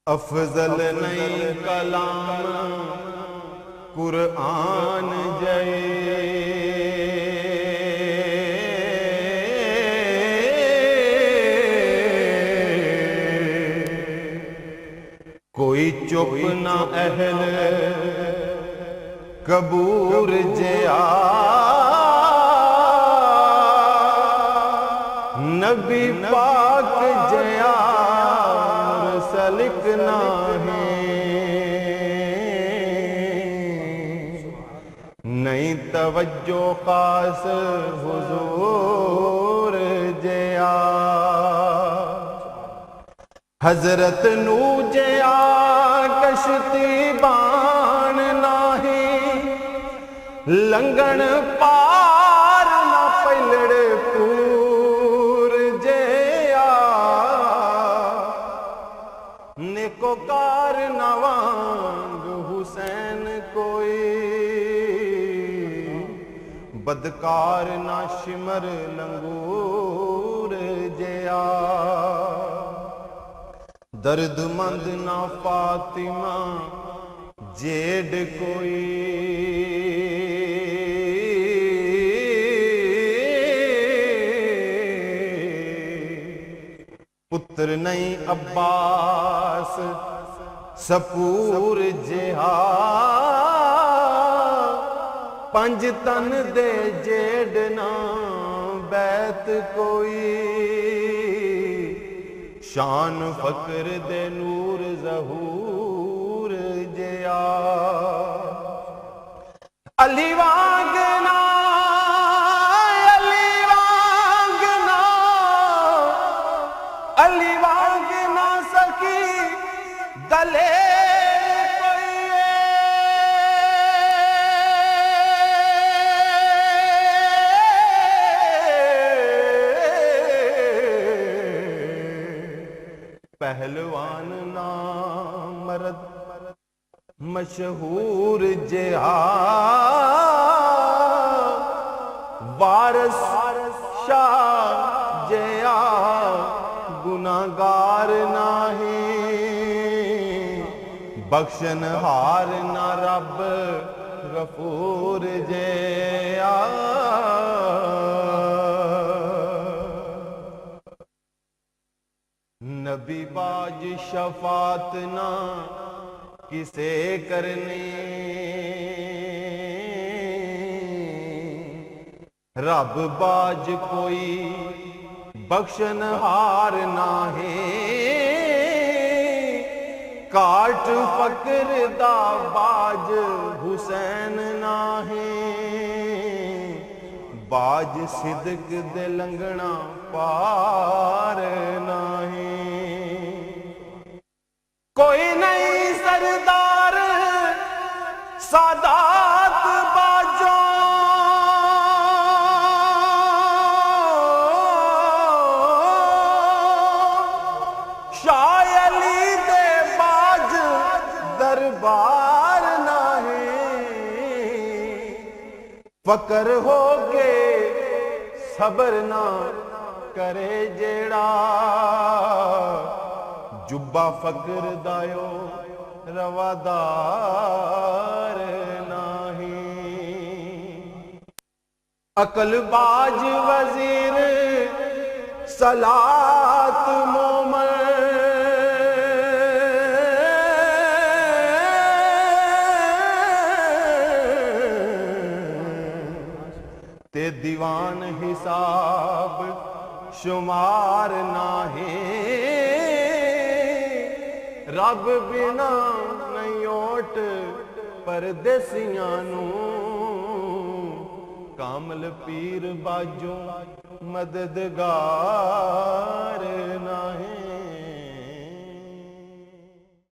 अफजल नहीं कलाम कुरआन जय। कोई चुप ना अहल कबूर जया। नबी पाक जया मुरसलिक ना है। नहीं तवज्जो खास हुजूर जया। हजरत नू जया कश्ती बाण नाही। लंघन पार ना पलड़ पूर जया। नेकोकार नवांग हुसैन कोई। बदकार ना शिमर लंगूर जया। दर्दमंद ना फातिमा जेड कोई। पुत्र नहीं अब्बास सपूर जिहा। पंज तन दे जेड ना बैत कोई। शान फकर दे नूर ज़हूर जया। अली वांगना अली वांगना अली वांगना सकी दले पहलवान ना मर्द मशहूर जिहा। वारस शाह जया गुनागार नाही। बख्शन हार ना रब गफूर जया। नबी बाज शफात ना किसे करनी। रब बाज कोई बख्शन हार ना है। काट फकर दा बाज हुसैन ना है। बाज सिदक दे लंघना पार नाही। कोई नहीं सरदार सादात बाजों। शाह अली दे बाज दरबार नाही। फकर हो के सबर ना करे जेड़ा। जुब्बा फकर दायो रवादार नाही। अकल बाज वजीर सलात मोमन। ते दीवान हिसाब शुमार नाही। रब बिना नहीं ओट परदेसियां नू। कामल पीर बाजों मददगार नाही।